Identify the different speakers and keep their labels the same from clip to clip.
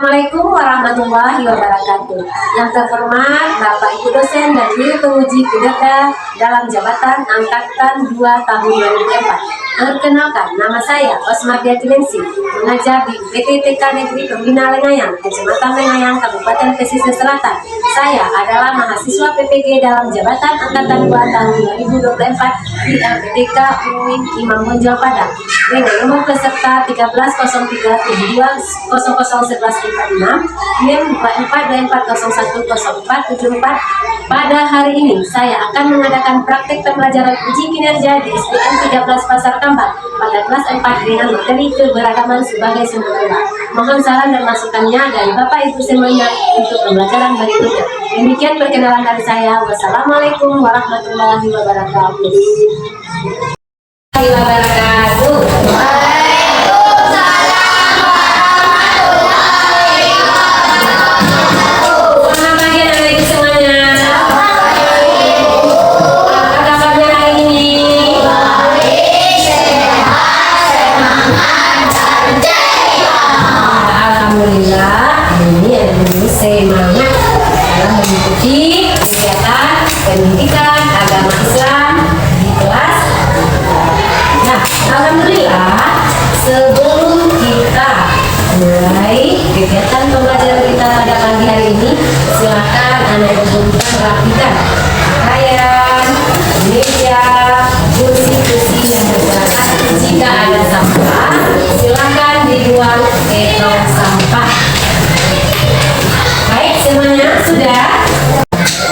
Speaker 1: Assalamualaikum warahmatullahi wabarakatuh. Yang terhormat Bapak Ibu dosen dan guru penguji kinerja dalam jabatan Angkatan 2 tahun 2004. Perkenalkan, nama saya Osmadia Tilensi, mengajar di UPT Negeri Pembina Lengayang, Kecamatan Lengayang, Kabupaten Pesisir Selatan. Saya adalah mahasiswa PPG dalam jabatan Angkatan 2 tahun 2024 di LPTK UIN Imam Bonjol Padang dengan nomor peserta 130372001145 NIM 2424010474. Pada hari ini saya akan mengadakan praktik pembelajaran uji kinerja di SDN 13 Pasar Kambang pada kelas 4 dengan materi keberagaman sebagai sumber guna. Mohon saran dan masukannya dari Bapak Ibu semuanya untuk pembelajaran berikutnya. Demikian perkenalan dari saya. Wassalamualaikum warahmatullahi wabarakatuh. Semangat dalam mengikuti kegiatan pendidikan agama Islam di kelas. Nah, alhamdulillah sebelum kita mulai kegiatan pembelajaran kita pada pagi hari ini, silakan anak ibu rapikan pakaian, meja, kursi-kursi yang berserakan. Jika ada sampah, silakan dibuang ke tong sampah. Semuanya sudah?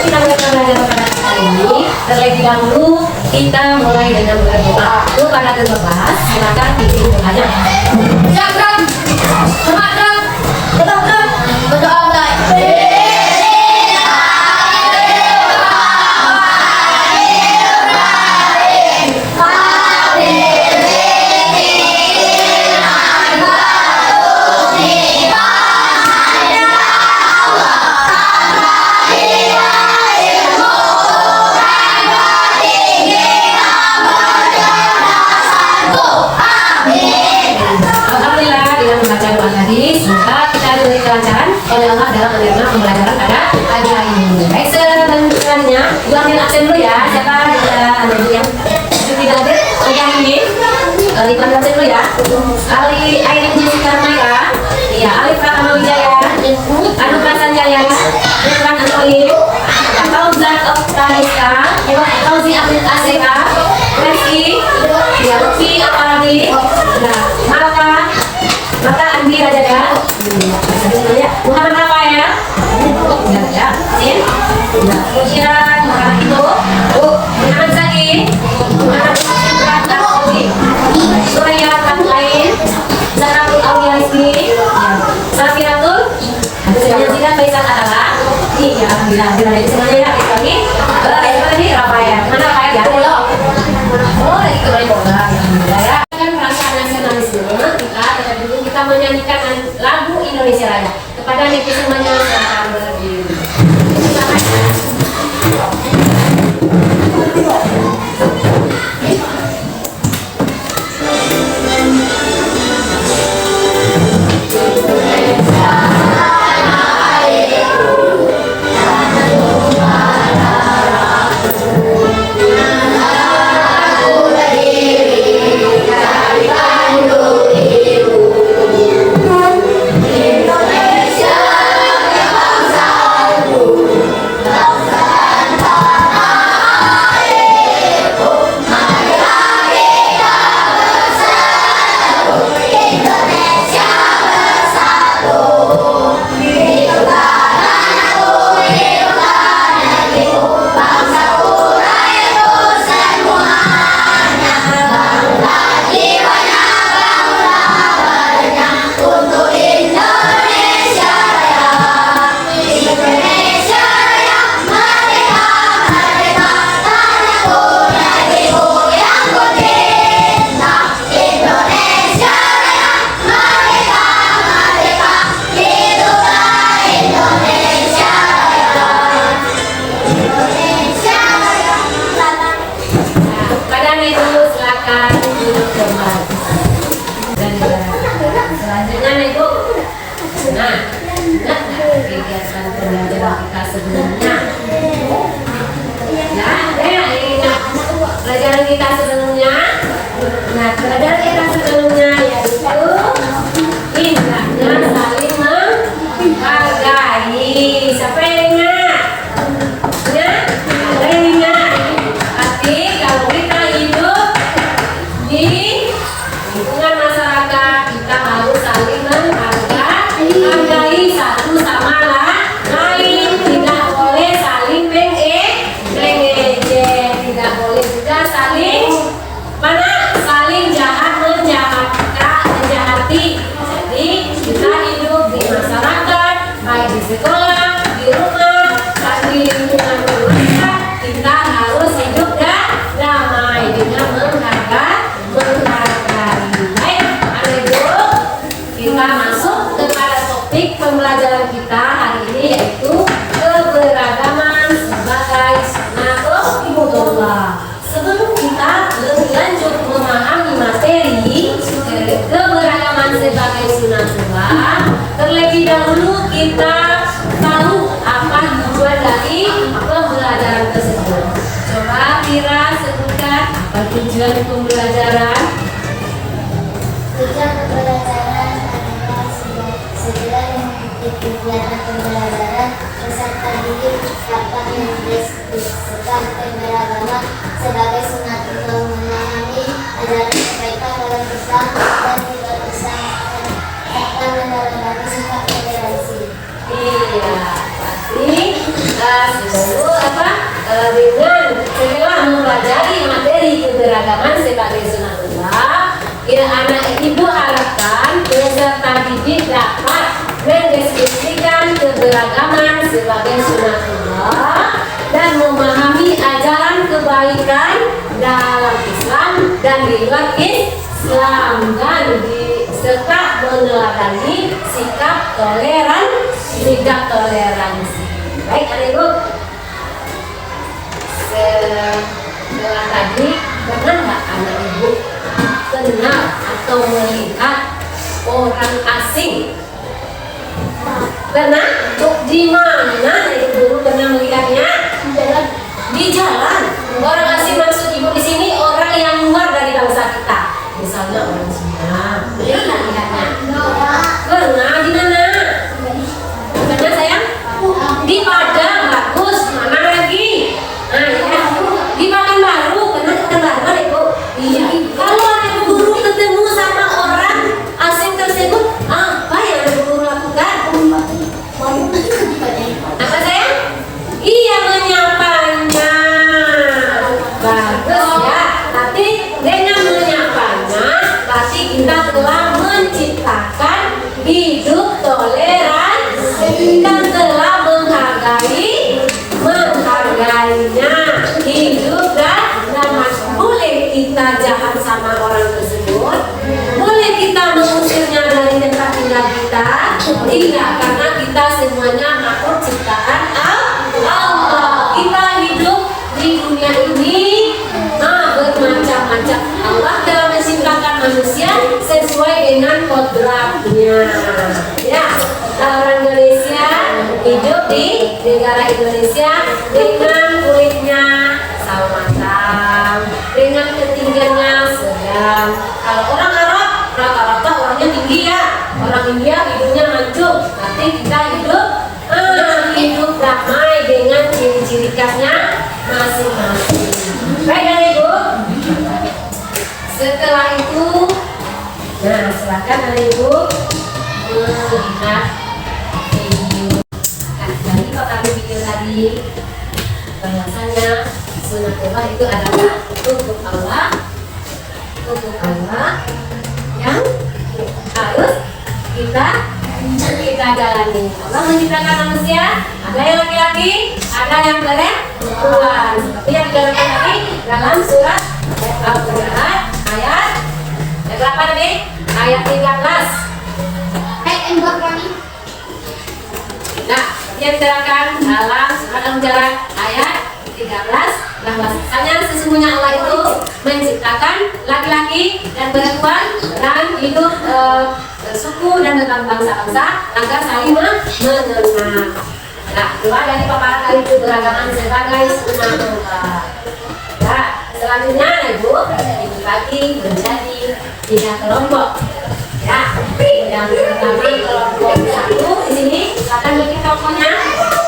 Speaker 1: Kita mulai pembelajaran pada hari ini. Terlebih dahulu kita mulai dengan berdoa. Pada ke-12 silakan pimpin doanya. Silakan. Semangat. Berdoa. Berdoa. Oleh Allah dalam menerima pembelajaran pada pagi hari ini. Baik, selanjutnya buangin absen dulu ya. Siapa ada yang tidak hadir pagi hari ini? Dipanggil absen dulu ya. Ali Airin Jessica Maya, iya, Alif Rahma Wijaya, Anu Prasan Jaya, Irfan Antolim, Fauzan Oktaniska, Fauzi Abdul Azeka, Reski, ya, Lutfi Apalagi, Maka Andi Rajaga, Muhammad Rafael, ya, Sin, kemudian itu, Muhammad Zaki, Muhammad Zaki, Suraya Lain, Zahratul Aulia Rizki, Safiratul, Semuanya Faisal adalah, iya, alhamdulillah, semuanya ya, lagi, ini Rafael, mana Rafael ya? Oh, itu boleh bola, alhamdulillah ya. Perasaan nasionalisme kita menyanyikan lagu Indonesia Raya kepada negeri semuanya yang berdiri. Selanjutnya Ibu. Nah, pelajaran kita sebelumnya. Ya, ingat pelajaran kita sebelumnya. Nah, pelajaran kita sebelumnya yaitu indahnya saling menghargai. Siapa yang ingat? Ya, ada yang ingat. Tapi kalau kita hidup di lingkungan masyarakat, kita harus saling menghargai satu sama lain. Tidak boleh saling mengejek, tidak boleh juga saling saling menjahati. Jadi kita hidup di masyarakat, baik di sekolah, di rumah, di lingkungan keluarga, kita harus hidup damai dengan menghargai. Baik, adik-adik, kita masuk kepada topik pembelajaran kita hari ini, yaitu keberagaman sebagai sunatullah. Sebelum kita lebih lanjut memahami materi keberagaman sebagai sunatullah, terlebih dahulu kita tahu apa tujuan dari pembelajaran tersebut. Coba Kira sebutkan apa tujuan pembelajaran.
Speaker 2: Tujuan pembelajaran adalah segera mengikuti kegiatan pembelajaran peserta didik dapat mendiskusikan keberagaman sebagai sunatullah, memahami ajaran kebaikan dalam Islam dan tidak bersama serta mendalamkan sifat toleransi.
Speaker 1: Iya, pasti dulu dengan setelah mempelajari materi keberagaman sebagai sunatullah, anak ibu harapkan peserta didik dapat mendiskusikan keberagaman sebagai sunatullah dan memahami ajaran kebaikan dalam Islam dan di luar Islam, dan serta meneladani sikap toleransi. Baik, adik-ibu, setelah tadi pernah nggak anak ibu kenal atau melihat orang asing? Pernah? Di mana ibu dulu pernah melihatnya? Di jalan. Orang asing maksud ibu di sini orang yang luar dari bangsa kita. Misalnya orang Cina. Pernah lihatnya? Pernah. Di mana? Pernah sayang? Di Padang. Bagus. Mana lagi? Nah, ya. Di Pekanbaru. Pernah di Pekanbaru, ibu? Iya. Kalau ada guru ketemu sama orang asing tersebut, apa yang ada guru lakukan? Apa sayang? Iya, menyapanya. Bagus ya. Nanti dengan menyapanya, berarti kita telah menciptakan hidup toleransi dan telah menghargainya. Hidup dan boleh kita jahat sama orang tersebut, boleh kita mengusirnya dari tempat tinggal kita, tidak, karena kita semuanya makhluk ciptaan Allah. Kita hidup di dunia ini bermacam-macam. Allah telah menciptakan manusia sesuai dengan kodratnya. Ya, orang Indonesia hidup di negara Indonesia dengan kulitnya sawo matang, dengan ketinggiannya sedang. Kalau orang Arab rata-rata orangnya tinggi ya. Orang India hidupnya mancung. Nanti kita hidup damai dengan ciri-ciri khasnya masing-masing. Baik, ibu. Setelah itu, nah silakan ibu melihat video. Jadi kalau kami video tadi, bahwasanya sunatullah itu adalah untuk Allah yang harus kita jalani. Allah menciptakan manusia, ada yang laki-laki, ada yang perempuan. Seperti yang dikatakan tadi dalam surat Al-Quran ayat berapa nih? Ayat 13. Nah, yang diterangkan dalam surat Al-Quran ayat 13, bahwasanya sesungguhnya Allah itu menciptakan laki-laki dan perempuan dan hidup suku dan tentang bangsa-bangsa agar saling mengenal. Nah, keluar dari paparan keberagaman sebagai sunatullah. Nah, selanjutnya Ibu dibagi menjadi 3 kelompok. Ya, yang pertama kelompok 1 di sini akan bikin kelompoknya.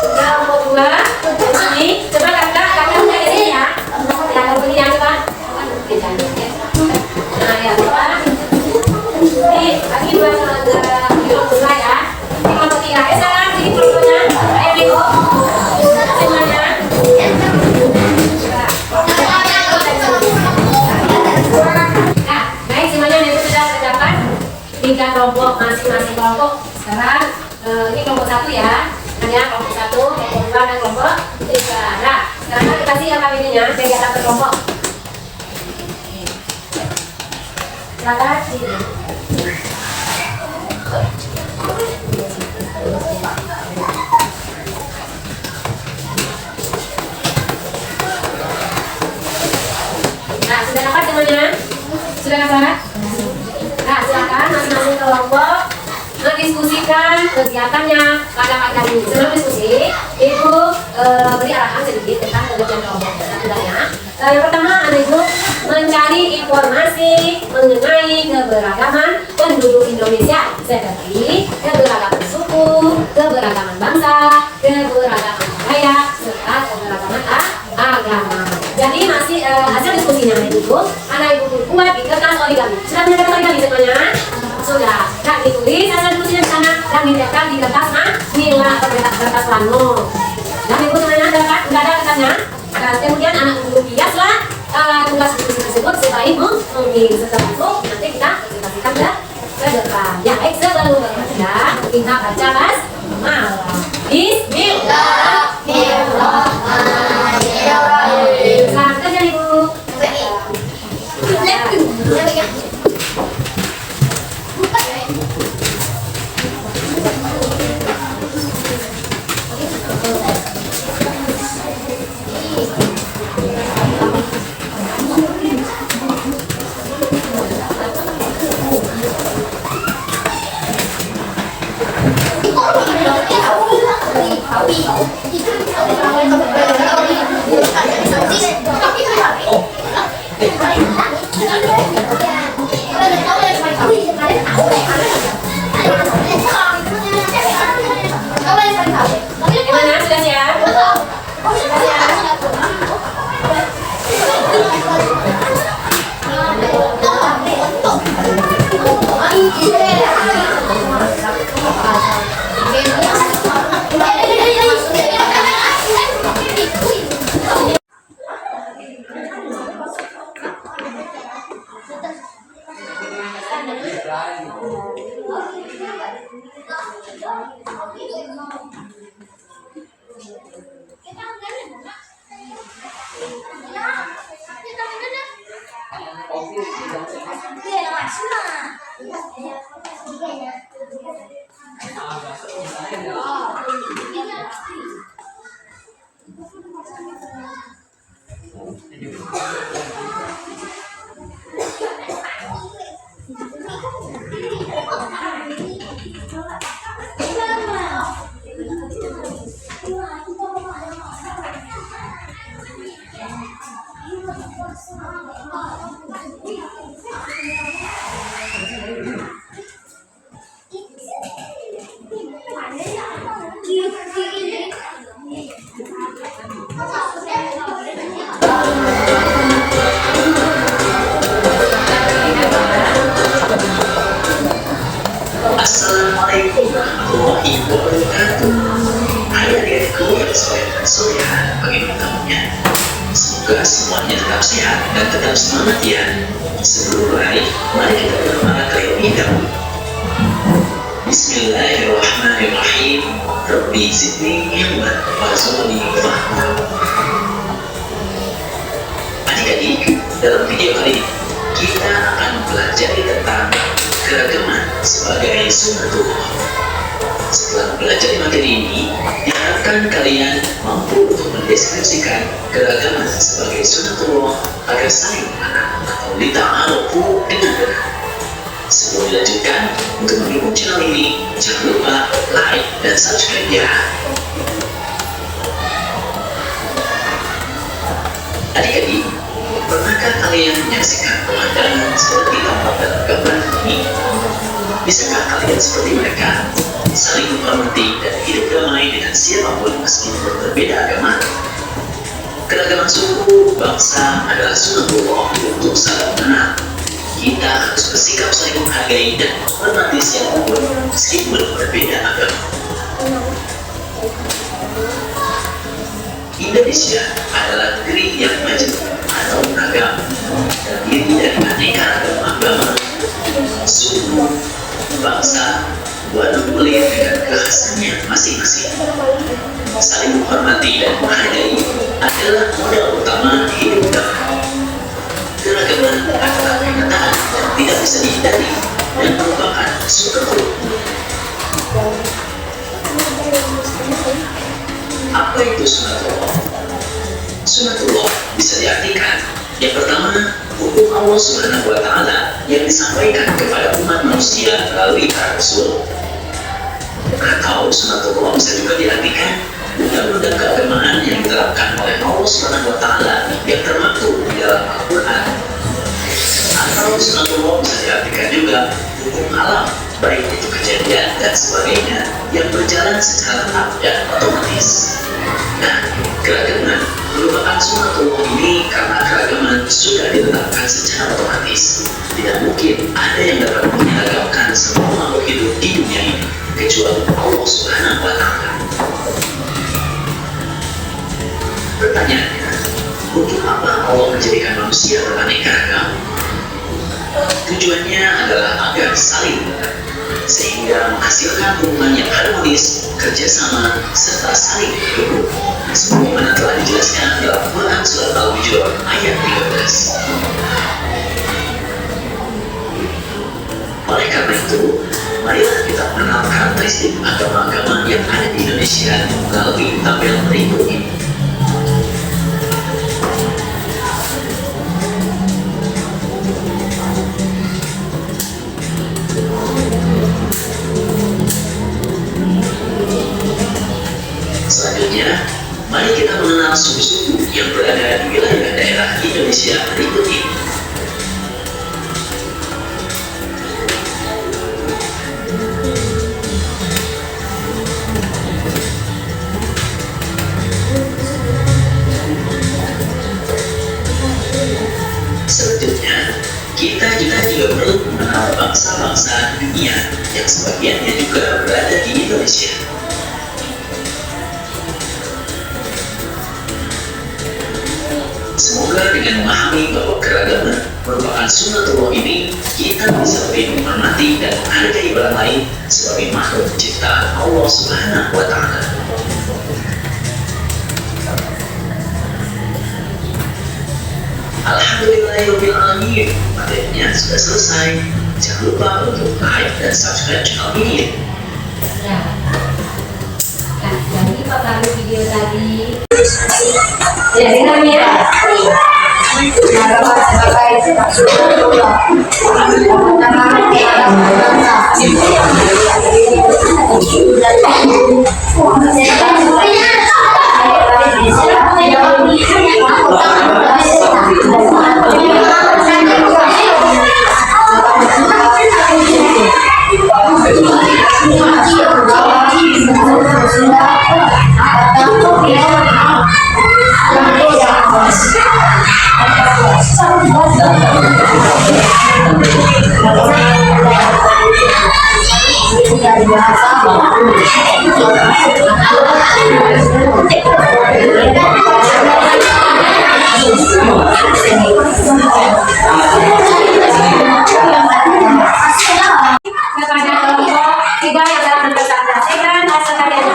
Speaker 1: Kelompok 2 di sini. Coba kakak udah di sini ya. Yang begini yang coba. Nah, ya coba. Ini bagi 2 kelompok ya. Kelompok 3 sekarang ini kelompoknya. Ayo Ibu. Semuanya. Nah, baik semuanya Ibu sudah terdapat 3 kelompok, masing-masing kelompok. Sekarang ini kelompok 1 ya. Hanya kelompok 1, kelompok 2 dan kelompok 3. Nah, sekarang kita kasih apa ininya kegiatan per kelompok. Silakan. Nah, sudah dapat semuanya? Sudah dapat? Nah, silakan masing-masing kelompok mendiskusikan kegiatannya pada pagi hari ini. Sebelum diskusi, Ibu beri arahan sedikit tentang pengertian kelompok. Yang pertama, Ibu mencari informasi mengenai keberagaman penduduk Indonesia seperti keberagaman suku, keberagaman bangsa, keberagaman budaya, serta keberagaman agama. Jadi masih hasil diskusinya Ibu, anak Ibu buat di kertas origami. Sudah punya kertas origami semuanya? Sudah. Nah, ditulis hasil diskusinya di sana dan diletakkan di kertas manila atau kertas plano. Dan Ibu semuanya dapat nggak ada kertasnya? Dan kemudian anak Ibu hiaslah tugas diskusi tersebut sebaik mungkin. Setelah itu nanti kita presentasikan ke depan. Ya, baik sebelum bekerja kita baca basmalah. Bismillahirrahmanirrahim. Selamat kerja Ibu. Gimana, sudah siap?
Speaker 3: Assalamualaikum warahmatullahi wabarakatuh. Adik-adikku yang soleh dan soleha, bagaimana kabarnya? Semoga semuanya tetap sehat dan tetap semangat ya. Sebelum mulai, mari kita berdoa terlebih dahulu. Bismillahirrahmanirrahim. Rabbi zidni ilman warzuqni fahma. Adik-adik, dalam video kali ini kita akan belajar tentang keragaman sebagai sunatullah. Setelah belajar materi ini, diharapkan kalian mampu untuk mendeskripsikan keragaman sebagai sunatullah agar saling mengenal atau dita'arufu dengan benar. Sebelum dilanjutkan, untuk mendukung channel ini, jangan lupa like dan subscribe ya. Adik-adik, pernahkah kalian menyaksikan pemandangan seperti tampak dalam gambar ini? Bisakah kalian seperti mereka, saling menghormati dan hidup damai dengan siapapun meskipun berbeda agama? Keragaman suku, bangsa adalah sunatullah untuk saling mengenal. Kita harus bersikap saling menghargai dan menghormati siapapun meskipun berbeda agama. Indonesia adalah negeri yang majemuk atau beragam, terdiri dari aneka ragam agama, suku, bangsa, warna kulit dengan kekhasannya masing-masing. Saling menghormati dan menghargai adalah modal utama hidup damai. Keragaman adalah kenyataan yang tidak bisa dihindari dan merupakan sunatullah. Apa itu sunatullah? Sunatullah bisa diartikan yang pertama, hukum Allah Subhanahu wa Ta'ala yang disampaikan kepada umat manusia melalui para rasul. Atau sunatullah bisa juga diartikan undang-undang keagamaan yang diterapkan oleh Allah Subhanahu wa Ta'ala yang termaktub di dalam Al-Quran. Atau sunatullah bisa diartikan juga hukum alam, baik itu kejadian dan sebagainya yang berjalan secara tetap dan otomatis. Nah, keragaman merupakan sunatullah ini karena keragaman sudah ditetapkan secara otomatis. Tidak mungkin ada yang dapat menyeragamkan semua makhluk hidup di dunia ini kecuali Allah Subhanahu wa Ta'ala. Pertanyaannya, untuk apa Allah menjadikan manusia beraneka ragam? Tujuannya adalah agar saling sehingga menghasilkan hubungan yang harmonis, kerjasama, serta saling mendukung. Sebagaimana telah dijelaskan dalam Quran Surat Al-Hujurat ayat 13. Oleh karena itu, marilah kita mengenal karakteristik agama-agama yang ada di Indonesia melalui tabel berikut ini. Selanjutnya, mari kita mengenal suku-suku yang berada di wilayah daerah Indonesia berikut ini. Selanjutnya, kita juga perlu mengenal bangsa-bangsa dunia yang sebagiannya juga berada di Indonesia. Semoga dengan memahami bahwa keragaman merupakan sunatullah ini, kita bisa lebih menghormati dan menghargai orang lain sebagai makhluk ciptaan Allah Subhanahu wa Ta'ala. Alhamdulillahirabbil alamin. Materinya sudah selesai. Jangan lupa untuk like dan subscribe channel ini.
Speaker 1: Nah, jadi pengaruh video tadi. Ya, dengar ya.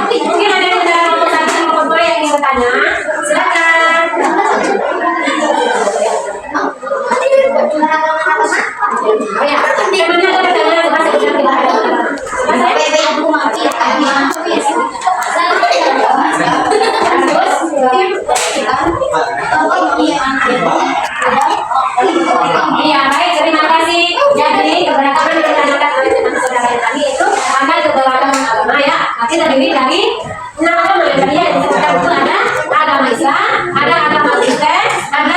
Speaker 1: Mungkin ada yang dalam kelompok yang ingin bertanya, silakan. Oh ya, yang mana ada pertanyaan? Iya, baik, terima kasih. Jadi keberagaman yang ditanyakan oleh teman saudara yang tadi itu ada keberagaman agama ya. Nanti terdiri dari 6 agama yang tadi yang disebutkan itu ada agama Islam, ada agama Kristen, ada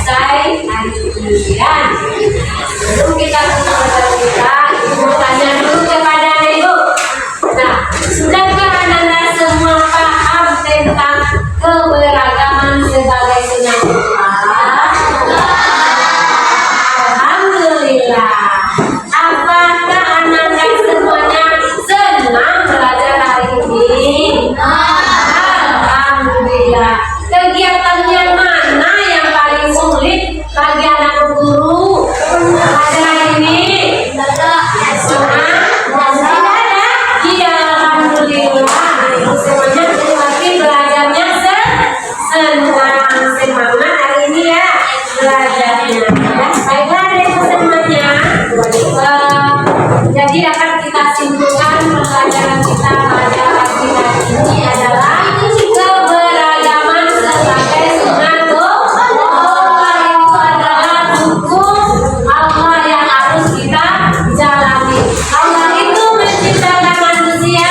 Speaker 1: selesai hari ini ya. Sebelum kita ke pelajaran kita, Ibu mau tanya dulu kepada Ibu. Nah, sudahkah Anda semua paham tentang keberagaman sebagai sunnah Tuhan? Alhamdulillah. Apakah anak-anak semuanya senang belajar hari ini? Alhamdulillah. Kegiatan yang mana yang paling sulit bagi anak guru belajar hari ini? Tidak ada. Iya, alhamdulillah. Ibu semuanya semakin belajarnya senang, semangat hari ini ya belajarnya. Baiklah ibu semuanya. Jadi akan kita simpulkan pelajaran kita pada pagi hari ini adalah keberagaman sebagai sunnah Tuhan. Itu adalah hukum Allah yang harus kita jalani. Allah itu menciptakan manusia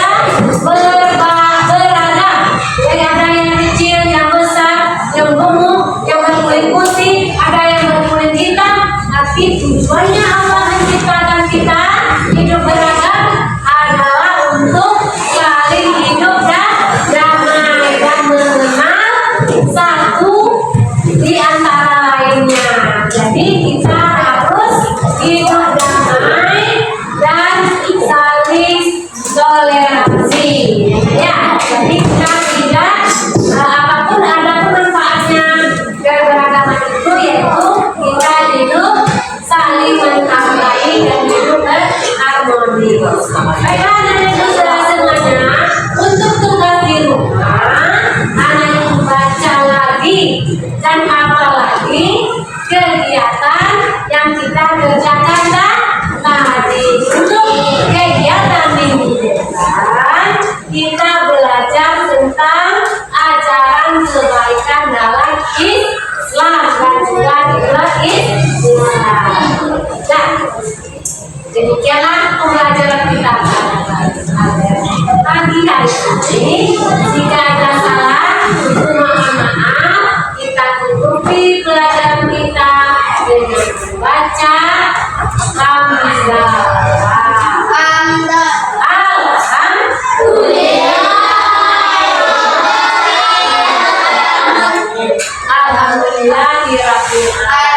Speaker 1: beragam. Ada yang kecil, yang besar, yang gemuk, yang berkulit putih, ada yang berkulit hitam. Tapi tujuannya Allah menciptakan kita hidup beragam adalah untuk saling hidup dan damai dan mengenal satu di antara lainnya. Jadi kita harus hidup damai dan saling toleransi. Ya, jadi kita tidak apapun ada manfaatnya keberagaman itu, yaitu kita hidup saling menghargai dan hidup berharmoni. Baiklah anak-anak semuanya, untuk tugas di rumah anak baca lagi dan hafal lagi kegiatan yang kita kerjakan tadi. Untuk kegiatan minggu depan kita belajar tentang ajaran kebaikan dalam Islam dan juga di luar Islam. Nah, demikianlah pembelajaran kita pagi hari ini. Jika ada salah, mohon maaf. Kita tutupi pelajaran kita dengan membaca Alhamdulillah. Alhamdulillah.